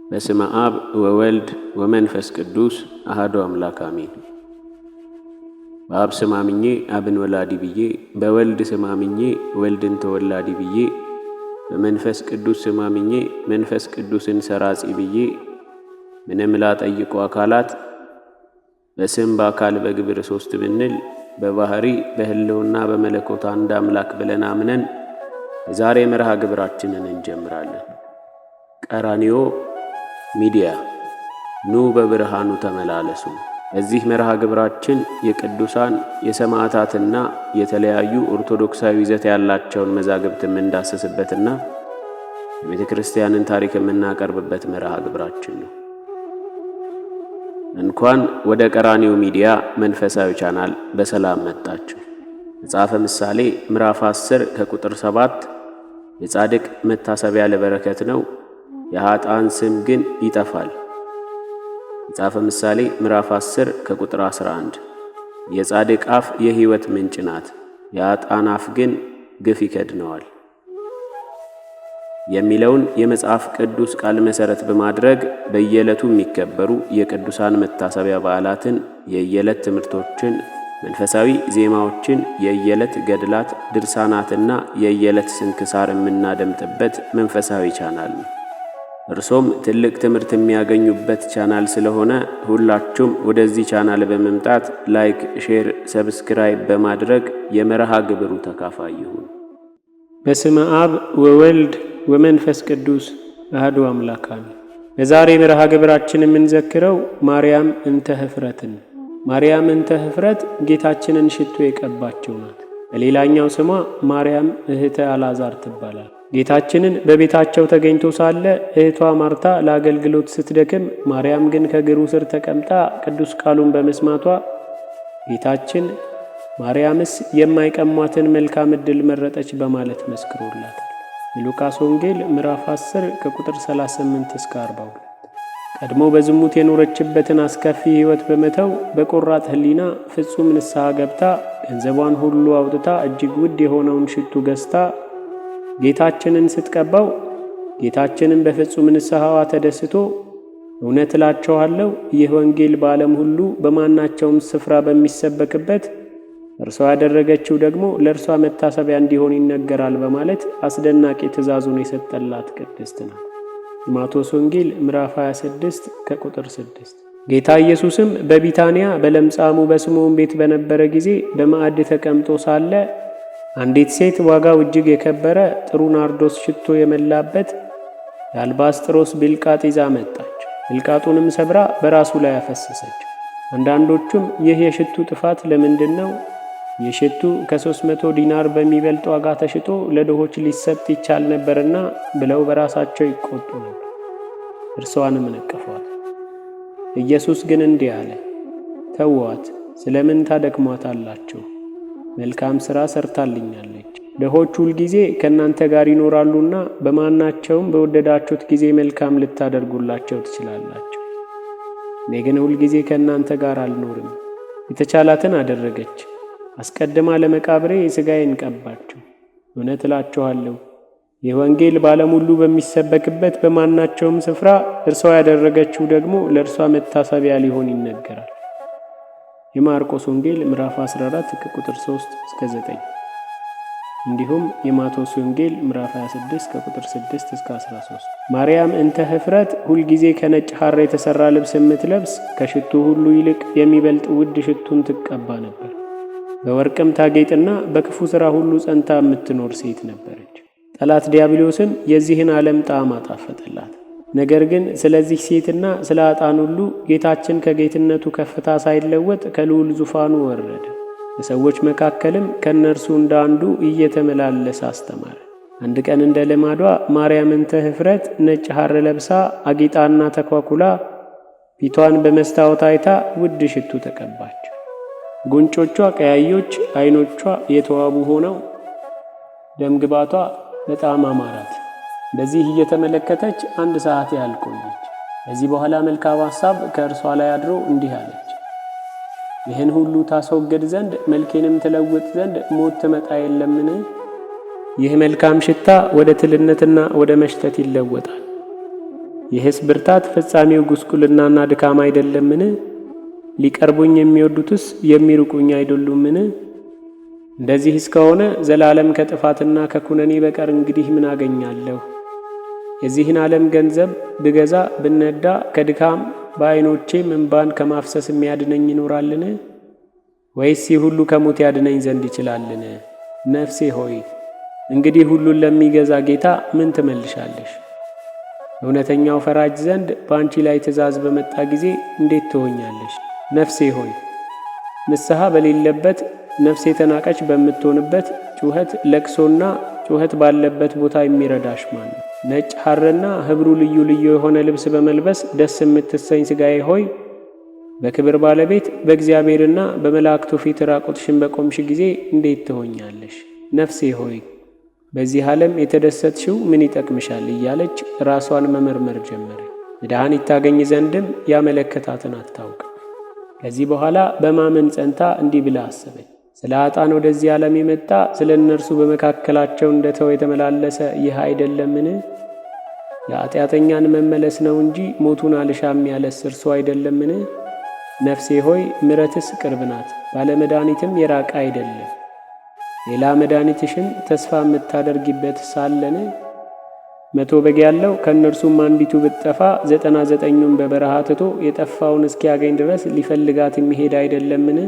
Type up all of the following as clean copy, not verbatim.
በስመ አብ ወወልድ ወመንፈስ ቅዱስ አሐዱ አምላክ አሜን። በአብ ስም አምኜ አብን ወላዲ ብዬ፣ በወልድ ስም አምኜ ወልድን ተወላዲ ብዬ፣ በመንፈስ ቅዱስ ስም አምኜ መንፈስ ቅዱስን ሰራጺ ብዬ፣ ምንም ላጠይቁ አካላት በስም በአካል በግብር ሶስት ብንል በባህሪ በህልውና በመለኮት አንድ አምላክ ብለን አምነን የዛሬ መርሃ ግብራችንን እንጀምራለን። ቀራንዮ ሚዲያ ኑ በብርሃኑ ተመላለሱ። በዚህ መርሃ ግብራችን የቅዱሳን የሰማዕታትና የተለያዩ ኦርቶዶክሳዊ ይዘት ያላቸውን መዛግብት የምንዳሰስበትና የቤተ ክርስቲያንን ታሪክ የምናቀርብበት መርሃ ግብራችን ነው። እንኳን ወደ ቀራንዮ ሚዲያ መንፈሳዊ ቻናል በሰላም መጣችሁ። መጽሐፈ ምሳሌ ምዕራፍ 10 ከቁጥር 7 የጻድቅ መታሰቢያ ለበረከት ነው፣ የኃጥአን ስም ግን ይጠፋል። መጽሐፈ ምሳሌ ምዕራፍ 10 ከቁጥር 11 የጻድቅ አፍ የሕይወት ምንጭ ናት፣ የኃጥአን አፍ ግን ግፍ ይከድነዋል የሚለውን የመጽሐፍ ቅዱስ ቃል መሠረት በማድረግ በየዕለቱ የሚከበሩ የቅዱሳን መታሰቢያ በዓላትን፣ የየዕለት ትምህርቶችን፣ መንፈሳዊ ዜማዎችን፣ የየዕለት ገድላት ድርሳናትና የየዕለት ስንክሳር የምናደምጥበት መንፈሳዊ ቻናል ነው። እርሶም ትልቅ ትምህርት የሚያገኙበት ቻናል ስለሆነ ሁላችሁም ወደዚህ ቻናል በመምጣት ላይክ፣ ሼር፣ ሰብስክራይብ በማድረግ የመርሃ ግብሩ ተካፋይ ይሁኑ። በስመ አብ ወወልድ ወመንፈስ ቅዱስ አሐዱ አምላክ አሜን። በዛሬ መርሃ ግብራችን የምንዘክረው ማርያም እንተ ኅፍረትን። ማርያም እንተ ኅፍረት ጌታችንን ሽቶ የቀባችው ናት። በሌላኛው ስሟ ማርያም እህተ አልዓዛር ትባላል። ጌታችንን በቤታቸው ተገኝቶ ሳለ እህቷ ማርታ ለአገልግሎት ስትደክም፣ ማርያም ግን ከእግሩ ስር ተቀምጣ ቅዱስ ቃሉን በመስማቷ ጌታችን ማርያምስ የማይቀሟትን መልካም ዕድል መረጠች በማለት መስክሮላታል። የሉቃስ ወንጌል ምዕራፍ 10 ከቁጥር 38 እስከ 42። ቀድሞ በዝሙት የኖረችበትን አስከፊ ሕይወት በመተው በቆራጥ ሕሊና ፍጹም ንስሐ ገብታ ገንዘቧን ሁሉ አውጥታ እጅግ ውድ የሆነውን ሽቱ ገዝታ ጌታችንን ስትቀባው ጌታችንን በፍጹም ንስሐዋ ተደስቶ እውነት እላችኋለሁ ይህ ወንጌል በዓለም ሁሉ በማናቸውም ስፍራ በሚሰበክበት እርሷ ያደረገችው ደግሞ ለእርሷ መታሰቢያ እንዲሆን ይነገራል በማለት አስደናቂ ትእዛዙን የሰጠላት ቅድስት ናት። የማቴዎስ ወንጌል ምዕራፍ 26 ከቁጥር 6። ጌታ ኢየሱስም በቢታንያ በለምጻሙ በስምዖን ቤት በነበረ ጊዜ በማዕድ ተቀምጦ ሳለ አንዲት ሴት ዋጋው እጅግ የከበረ ጥሩ ናርዶስ ሽቶ የመላበት የአልባስጥሮስ ብልቃጥ ይዛ መጣች። ብልቃጡንም ሰብራ በራሱ ላይ አፈሰሰች። አንዳንዶቹም ይህ የሽቱ ጥፋት ለምንድን ነው? ይህ ሽቱ ከ300 ዲናር በሚበልጥ ዋጋ ተሽጦ ለድሆች ሊሰጥ ይቻል ነበርና ብለው በራሳቸው ይቆጡ ነበር። እርሷንም ነቀፏት። ኢየሱስ ግን እንዲህ አለ፣ ተዋት፣ ስለምን ታደክሟታላችሁ? መልካም ሥራ ሰርታልኛለች። ድሆች ሁልጊዜ ከእናንተ ጋር ይኖራሉና በማናቸውም በወደዳችሁት ጊዜ መልካም ልታደርጉላቸው ትችላላችሁ። እኔ ግን ሁልጊዜ ከእናንተ ጋር አልኖርም። የተቻላትን አደረገች። አስቀድማ ለመቃብሬ ሥጋዬን ቀባችው። እውነት እላችኋለሁ ይህ ወንጌል በዓለም ሁሉ በሚሰበክበት በማናቸውም ስፍራ እርሷ ያደረገችው ደግሞ ለእርሷ መታሰቢያ ሊሆን ይነገራል። የማርቆስ ወንጌል ምዕራፍ 14 ከቁጥር 3 እስከ 9 እንዲሁም የማቴዎስ ወንጌል ምዕራፍ 26 ከቁጥር 6 እስከ 13። ማርያም እንተ ኅፍረት ሁልጊዜ ከነጭ ሐር የተሠራ ልብስ የምትለብስ ከሽቱ ሁሉ ይልቅ የሚበልጥ ውድ ሽቱን ትቀባ ነበር። በወርቅም ታጌጥና በክፉ ሥራ ሁሉ ጸንታ የምትኖር ሴት ነበረች። ጠላት ዲያብሎስም የዚህን ዓለም ጣዕም አጣፈጠላት። ነገር ግን ስለዚህ ሴትና ስለ ኃጥአን ሁሉ ጌታችን ከጌትነቱ ከፍታ ሳይለወጥ ከልዑል ዙፋኑ ወረደ። በሰዎች መካከልም ከእነርሱ እንደ አንዱ እየተመላለሰ አስተማረ። አንድ ቀን እንደ ልማዷ ማርያም እንተ ኅፍረት ነጭ ሐር ለብሳ አጊጣና ተኳኩላ ፊቷን በመስታወት አይታ ውድ ሽቱ ተቀባች። ጉንጮቿ ቀያዮች፣ ዓይኖቿ የተዋቡ ሆነው ደምግባቷ በጣም አማራት። በዚህ እየተመለከተች 1 ሰዓት ያህል ቆየች። ከዚህ በኋላ መልካም ሐሳብ ከእርሷ ላይ አድሮ እንዲህ አለች፣ ይህን ሁሉ ታስወግድ ዘንድ መልኬንም ትለውጥ ዘንድ ሞት ትመጣ የለምን? ይህ መልካም ሽታ ወደ ትልነትና ወደ መሽተት ይለወጣል። ይህስ ብርታት ፍጻሜው ጉስቁልናና ድካም አይደለምን? ሊቀርቡኝ የሚወዱትስ የሚርቁኝ አይደሉምን? እንደዚህ እስከሆነ ዘላለም ከጥፋትና ከኩነኔ በቀር እንግዲህ ምን አገኛለሁ? የዚህን ዓለም ገንዘብ ብገዛ ብነዳ ከድካም በዓይኖቼም እንባን ከማፍሰስ የሚያድነኝ ይኖራልን? ወይስ ይህ ሁሉ ከሞት ያድነኝ ዘንድ ይችላልን? ነፍሴ ሆይ እንግዲህ ሁሉን ለሚገዛ ጌታ ምን ትመልሻለሽ? እውነተኛው ፈራጅ ዘንድ በአንቺ ላይ ትእዛዝ በመጣ ጊዜ እንዴት ትሆኛለሽ? ነፍሴ ሆይ ንስሐ በሌለበት ነፍሴ የተናቀች በምትሆንበት ጩኸት ለቅሶና ጩኸት ባለበት ቦታ የሚረዳሽ ማን ነው? ነጭ ሐርና ኅብሩ ልዩ ልዩ የሆነ ልብስ በመልበስ ደስ የምትሰኝ ሥጋዬ ሆይ በክብር ባለቤት በእግዚአብሔርና በመላእክቱ ፊት ራቁትሽን በቆምሽ ጊዜ እንዴት ትሆኛለሽ? ነፍሴ ሆይ በዚህ ዓለም የተደሰትሽው ምን ይጠቅምሻል? እያለች ራሷን መመርመር ጀመረ። መድኃኒት ታገኝ ዘንድም ያመለከታትን አታውቅ። ከዚህ በኋላ በማመን ጸንታ እንዲህ ብላ አሰበች። ስለ ኃጥአን ወደዚህ ዓለም የመጣ ስለ እነርሱ በመካከላቸው እንደተው የተመላለሰ ይህ አይደለምን? የኃጢአተኛን መመለስ ነው እንጂ ሞቱን አልሻም ያለስ እርሱ አይደለምን? ነፍሴ ሆይ ምሕረትስ ቅርብ ናት፣ ባለመድኃኒትም የራቀ አይደለም። ሌላ መድኃኒትሽን ተስፋ የምታደርጊበት ሳለን 100 በግ ያለው ከእነርሱም አንዲቱ ብትጠፋ 99ኙን በበረሃ ትቶ የጠፋውን እስኪያገኝ ድረስ ሊፈልጋት የሚሄድ አይደለምን?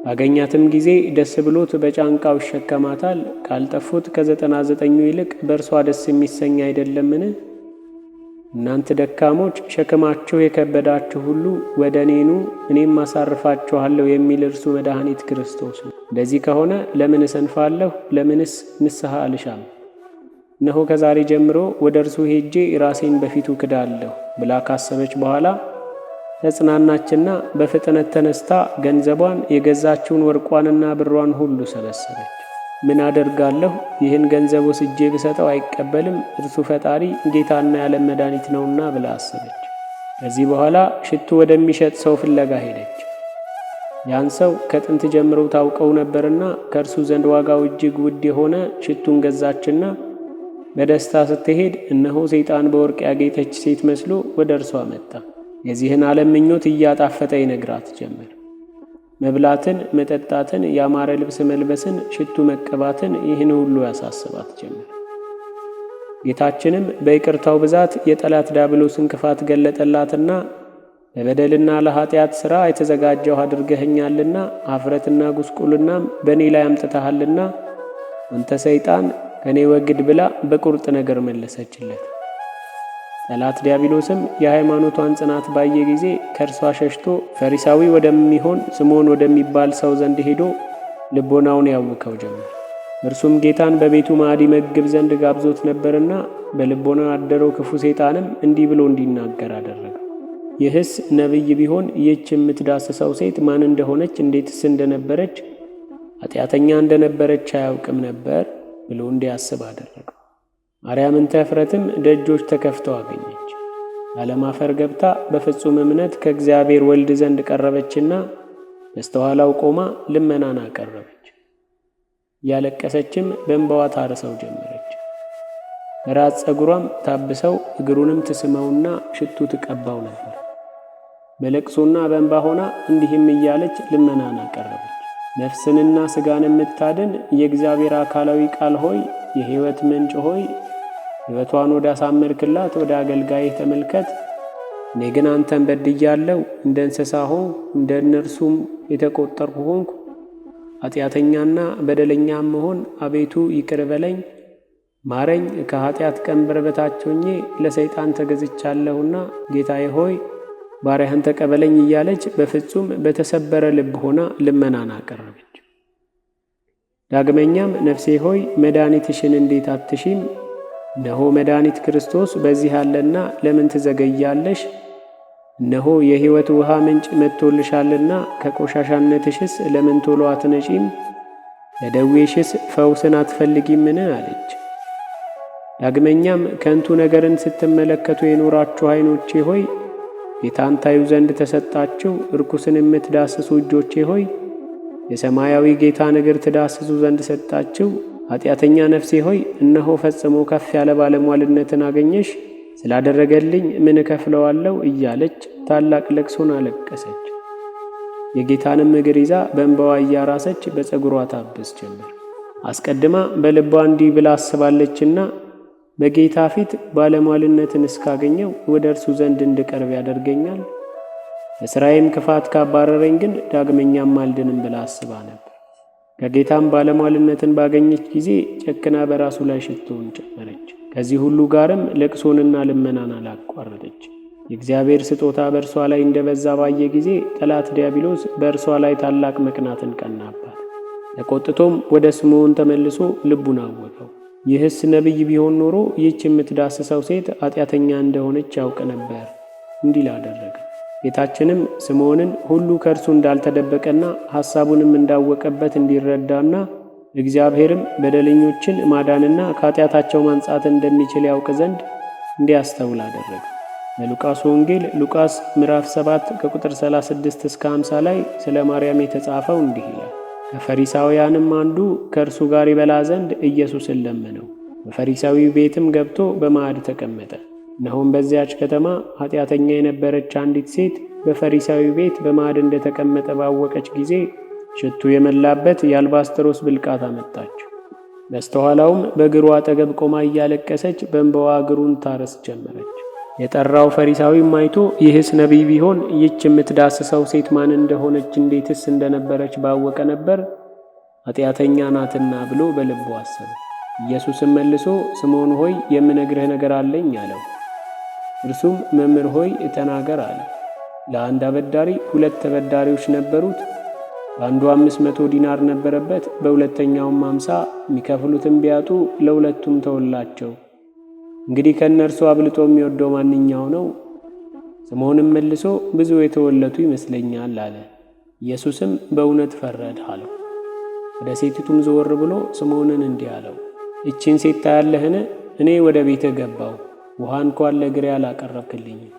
ባገኛትም ጊዜ ደስ ብሎት በጫንቃው ይሸከማታል። ካልጠፉት ከ99ኙ ይልቅ በእርሷ ደስ የሚሰኝ አይደለምን? እናንተ ደካሞች ሸክማችሁ የከበዳችሁ ሁሉ ወደ እኔ ኑ እኔም አሳርፋችኋለሁ የሚል እርሱ መድኃኒት ክርስቶስ ነው። እንደዚህ ከሆነ ለምን እሰንፋለሁ? ለምንስ ንስሐ አልሻም? እነሆ ከዛሬ ጀምሮ ወደ እርሱ ሄጄ ራሴን በፊቱ ክዳለሁ ብላ ካሰበች በኋላ ተጽናናችና በፍጥነት ተነስታ ገንዘቧን የገዛችውን ወርቋንና ብሯን ሁሉ ሰበሰበች። ምን አደርጋለሁ? ይህን ገንዘብ ወስጄ ብሰጠው አይቀበልም፣ እርሱ ፈጣሪ ጌታና የዓለም መድኃኒት ነውና ብላ አሰበች። ከዚህ በኋላ ሽቱ ወደሚሸጥ ሰው ፍለጋ ሄደች። ያን ሰው ከጥንት ጀምሮ ታውቀው ነበርና ከእርሱ ዘንድ ዋጋው እጅግ ውድ የሆነ ሽቱን ገዛችና በደስታ ስትሄድ እነሆ ሰይጣን በወርቅ ያጌጠች ሴት መስሎ ወደ እርሷ መጣ። የዚህን ዓለም ምኞት እያጣፈጠ ይነግራት ጀመር። መብላትን፣ መጠጣትን፣ ያማረ ልብስ መልበስን፣ ሽቱ መቀባትን ይህን ሁሉ ያሳስባት ጀመር። ጌታችንም በይቅርታው ብዛት የጠላት ዲያብሎስን ክፋት ገለጠላትና ለበደልና ለኃጢአት ሥራ የተዘጋጀው አድርገኸኛልና ኀፍረትና ጉስቁልናም በእኔ ላይ አምጥተሃልና አንተ ሰይጣን ከእኔ ወግድ ብላ በቁርጥ ነገር መለሰችለት። ጠላት ዲያብሎስም የሃይማኖቷን ጽናት ባየ ጊዜ ከእርሷ ሸሽቶ ፈሪሳዊ ወደሚሆን ስምዖን ወደሚባል ሰው ዘንድ ሄዶ ልቦናውን ያውከው ጀመር። እርሱም ጌታን በቤቱ ማዕድ ይመግብ ዘንድ ጋብዞት ነበርና በልቦናው ያደረው ክፉ ሰይጣንም እንዲህ ብሎ እንዲናገር አደረገው። ይህስ ነቢይ ቢሆን ይህች የምትዳስሰው ሴት ማን እንደሆነች እንዴትስ እንደነበረች ኃጢአተኛ እንደነበረች አያውቅም ነበር ብሎ እንዲያስብ አደረገው። ማርያምን ተፍረትም ደጆች ተከፍተው አገኘች። ያለማፈር ገብታ በፍጹም እምነት ከእግዚአብሔር ወልድ ዘንድ ቀረበችና በስተኋላው ቆማ ልመናን አቀረበች። እያለቀሰችም በእንባዋ ታርሰው ጀመረች። በራስ ፀጉሯም ታብሰው እግሩንም ትስመውና ሽቱ ትቀባው ነበር። በለቅሶና በእንባ ሆና እንዲህም እያለች ልመናን አቀረበች። ነፍስንና ሥጋን የምታድን የእግዚአብሔር አካላዊ ቃል ሆይ፣ የሕይወት ምንጭ ሆይ፣ ሕይወቷን ወደ አሳመርክላት ወደ አገልጋይህ ተመልከት። እኔ ግን አንተን በድያለሁ፣ እንደ እንስሳ ሆንኩ፣ እንደ እነርሱም የተቆጠርኩ ሆንኩ። ኃጢአተኛና በደለኛም መሆን አቤቱ ይቅር በለኝ፣ ማረኝ። ከኃጢአት ቀንበር በታች ሆኜ ለሰይጣን ተገዝቻለሁና ጌታዬ ሆይ ባሪያህን ተቀበለኝ እያለች በፍጹም በተሰበረ ልብ ሆና ልመናን አቀረበች። ዳግመኛም ነፍሴ ሆይ መድኃኒትሽን እንዴት አትሺም? እነሆ መድኃኒት ክርስቶስ በዚህ አለና ለምን ትዘገያለሽ? እነሆ የሕይወት ውሃ ምንጭ መጥቶልሻልና ከቆሻሻነትሽስ ለምን ቶሎ አትነጪም? ለደዌሽስ ፈውስን አትፈልጊምን? አለች። ዳግመኛም ከንቱ ነገርን ስትመለከቱ የኖራችሁ ዓይኖቼ ሆይ ጌታን ታዩ ዘንድ ተሰጣችሁ። ርኩስን የምትዳስሱ እጆቼ ሆይ የሰማያዊ ጌታን እግር ትዳስሱ ዘንድ ሰጣችሁ። ኃጢአተኛ ነፍሴ ሆይ እነሆ ፈጽሞ ከፍ ያለ ባለሟልነትን አገኘሽ። ስላደረገልኝ ምን እከፍለዋለሁ እያለች ታላቅ ለቅሶን አለቀሰች። የጌታንም እግር ይዛ በእንባዋ እያራሰች በፀጉሯ ታብስ ጀመር። አስቀድማ በልቧ እንዲህ ብላ አስባለችና በጌታ ፊት ባለሟልነትን እስካገኘው ወደ እርሱ ዘንድ እንድቀርብ ያደርገኛል፣ በሥራዬም ክፋት ካባረረኝ ግን ዳግመኛም አልድንም ብላ አስባ ነበር። ከጌታም ባለሟልነትን ባገኘች ጊዜ ጨክና በራሱ ላይ ሽቶውን ጨመረች። ከዚህ ሁሉ ጋርም ለቅሶንና ልመናን አላቋረጠች። የእግዚአብሔር ስጦታ በእርሷ ላይ እንደበዛ ባየ ጊዜ ጠላት ዲያብሎስ በእርሷ ላይ ታላቅ መቅናትን ቀናባት። ተቆጥቶም ወደ ስምዖን ተመልሶ ልቡን አወቀው። ይህስ ነቢይ ቢሆን ኖሮ ይህች የምትዳስሰው ሴት ኃጢአተኛ እንደሆነች ያውቅ ነበር እንዲል አደረገ። ጌታችንም ስምዖንን ሁሉ ከእርሱ እንዳልተደበቀና ሐሳቡንም እንዳወቀበት እንዲረዳና እግዚአብሔርም በደለኞችን ማዳንና ከኃጢአታቸው ማንጻት እንደሚችል ያውቅ ዘንድ እንዲያስተውል አደረገ። በሉቃስ ወንጌል ሉቃስ ምዕራፍ 7 ከቁጥር 36 እስከ 50 ላይ ስለ ማርያም የተጻፈው እንዲህ ይላል። ከፈሪሳውያንም አንዱ ከእርሱ ጋር ይበላ ዘንድ ኢየሱስን ለመነው። በፈሪሳዊው ቤትም ገብቶ በማዕድ ተቀመጠ። እነሆም በዚያች ከተማ ኃጢአተኛ የነበረች አንዲት ሴት በፈሪሳዊው ቤት በማዕድ እንደተቀመጠ ባወቀች ጊዜ ሽቱ የመላበት የአልባስጥሮስ ብልቃጥ አመጣች። በስተኋላውም በእግሩ አጠገብ ቆማ እያለቀሰች በእንባዋ እግሩን ታረስ ጀመረች። የጠራው ፈሪሳዊም አይቶ ይህስ ነቢይ ቢሆን ይህች የምትዳስሰው ሴት ማን እንደሆነች እንዴትስ እንደነበረች ባወቀ ነበር፣ ኃጢአተኛ ናትና ብሎ በልቡ አሰበ። ኢየሱስም መልሶ ስምዖን ሆይ የምነግርህ ነገር አለኝ አለው። እርሱም መምህር ሆይ ተናገር አለ። ለአንድ አበዳሪ 2 ተበዳሪዎች ነበሩት። በአንዱ 500 ዲናር ነበረበት፣ በሁለተኛውም 50። የሚከፍሉትም ቢያጡ ለሁለቱም ተወላቸው። እንግዲህ ከእነርሱ አብልጦ የሚወደው ማንኛው ነው? ስምዖንም መልሶ ብዙ የተወለቱ ይመስለኛል አለ። ኢየሱስም በእውነት ፈረድህ አለው። ወደ ሴቲቱም ዘወር ብሎ ስምዖንን እንዲህ አለው፣ ይህችን ሴት ታያለህን? እኔ ወደ ቤትህ ገባሁ፣ ውሃ እንኳን ለእግሬ አላቀረብክልኝም።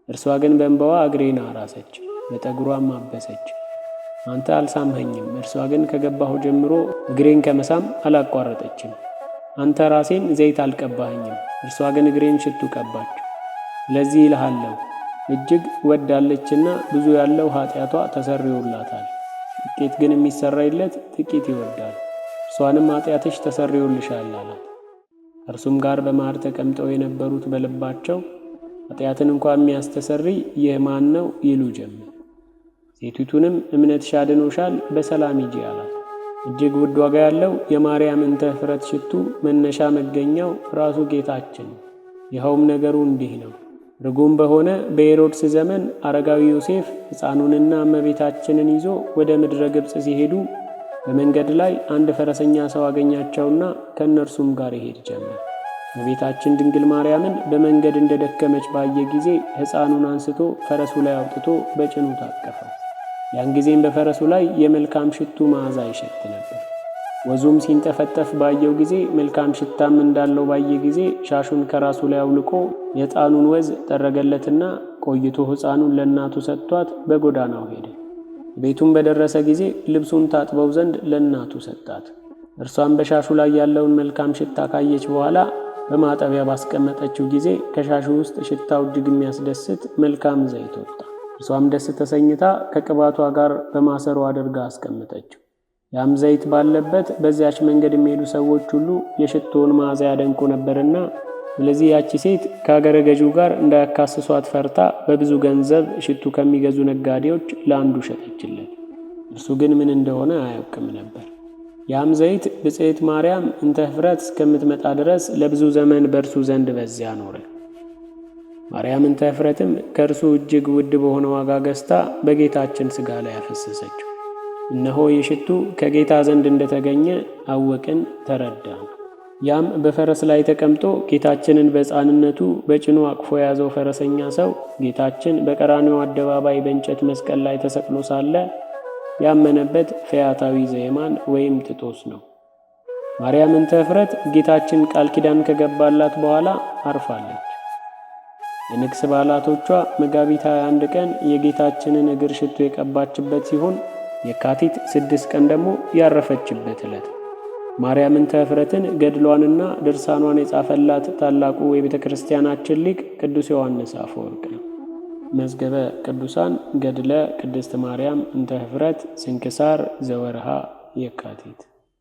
እርሷ ግን በእንባዋ እግሬን አራሰች፣ በጠጉሯም አበሰች። አንተ አልሳምኸኝም፣ እርሷ ግን ከገባሁ ጀምሮ እግሬን ከመሳም አላቋረጠችም። አንተ ራሴን ዘይት አልቀባኸኝም፣ እርሷ ግን እግሬን ሽቱ ቀባች። ስለዚህ ይልሃለሁ እጅግ ወዳለችና ብዙ ያለው ኃጢአቷ ተሰርዮላታል። ጥቂት ግን የሚሰረይለት ጥቂት ይወዳል። እርሷንም ኃጢአትሽ ተሰርዮልሻል አላት። ከእርሱም ጋር በማዕድ ተቀምጠው የነበሩት በልባቸው ኃጢአትን እንኳ የሚያስተሰርይ ይህ ማን ነው ይሉ ጀመር። ሴቲቱንም እምነትሽ አድኖሻል፣ በሰላም ሂጂ አላት። እጅግ ውድ ዋጋ ያለው የማርያም እንተ እፍረት ሽቱ መነሻ መገኛው ራሱ ጌታችን። ይኸውም ነገሩ እንዲህ ነው። ርጉም በሆነ በሄሮድስ ዘመን አረጋዊ ዮሴፍ ሕፃኑንና እመቤታችንን ይዞ ወደ ምድረ ግብፅ ሲሄዱ በመንገድ ላይ አንድ ፈረሰኛ ሰው አገኛቸውና ከእነርሱም ጋር ይሄድ ጀመር። እመቤታችን ድንግል ማርያምን በመንገድ እንደደከመች ባየ ጊዜ ሕፃኑን አንስቶ ፈረሱ ላይ አውጥቶ በጭኑ ታቀፈው። ያን ጊዜም በፈረሱ ላይ የመልካም ሽቱ መዓዛ ይሸት ነበር። ወዙም ሲንጠፈጠፍ ባየው ጊዜ መልካም ሽታም እንዳለው ባየ ጊዜ ሻሹን ከራሱ ላይ አውልቆ የሕፃኑን ወዝ ጠረገለትና ቆይቶ ሕፃኑን ለእናቱ ሰጥቷት በጎዳናው ሄደ። ቤቱም በደረሰ ጊዜ ልብሱን ታጥበው ዘንድ ለእናቱ ሰጣት። እርሷም በሻሹ ላይ ያለውን መልካም ሽታ ካየች በኋላ በማጠቢያ ባስቀመጠችው ጊዜ ከሻሹ ውስጥ ሽታው እጅግ የሚያስደስት መልካም ዘይት ወጣ። እርሷም ደስ ተሰኝታ ከቅባቷ ጋር በማሰሮ አድርጋ አስቀመጠችው። ያም ዘይት ባለበት በዚያች መንገድ የሚሄዱ ሰዎች ሁሉ የሽቶውን መዓዛ ያደንቁ ነበርና፣ ስለዚህ ያቺ ሴት ከአገረ ገዢው ጋር እንዳያካስሷት ፈርታ በብዙ ገንዘብ ሽቱ ከሚገዙ ነጋዴዎች ለአንዱ ሸጠችለት። እርሱ ግን ምን እንደሆነ አያውቅም ነበር። ያም ዘይት ብጽዕት ማርያም እንተ እፍረት እስከምትመጣ ድረስ ለብዙ ዘመን በእርሱ ዘንድ በዚያ ኖረ። ማርያም እንተ እፍረትም ከእርሱ እጅግ ውድ በሆነ ዋጋ ገዝታ በጌታችን ሥጋ ላይ ያፈሰሰችው። እነሆ የሽቱ ከጌታ ዘንድ እንደተገኘ አወቅን፣ ተረዳን። ያም በፈረስ ላይ ተቀምጦ ጌታችንን በሕፃንነቱ በጭኑ አቅፎ የያዘው ፈረሰኛ ሰው ጌታችን በቀራንዮ አደባባይ በእንጨት መስቀል ላይ ተሰቅሎ ሳለ ያመነበት ፈያታዊ ዘየማን ወይም ጥጦስ ነው። ማርያም እንተ እፍረት ጌታችን ቃል ኪዳን ከገባላት በኋላ አርፋለች። የንግስ በዓላቶቿ መጋቢት 21 ቀን የጌታችንን እግር ሽቱ የቀባችበት ሲሆን የካቲት 6 ቀን ደግሞ ያረፈችበት ዕለት። ማርያም እንተ ዕፍረትን ገድሏንና ድርሳኗን የጻፈላት ታላቁ የቤተ ክርስቲያናችን ሊቅ ቅዱስ ዮሐንስ አፈወርቅ ነው። መዝገበ ቅዱሳን ገድለ ቅድስት ማርያም እንተ ዕፍረት ስንክሳር ዘወርሃ የካቲት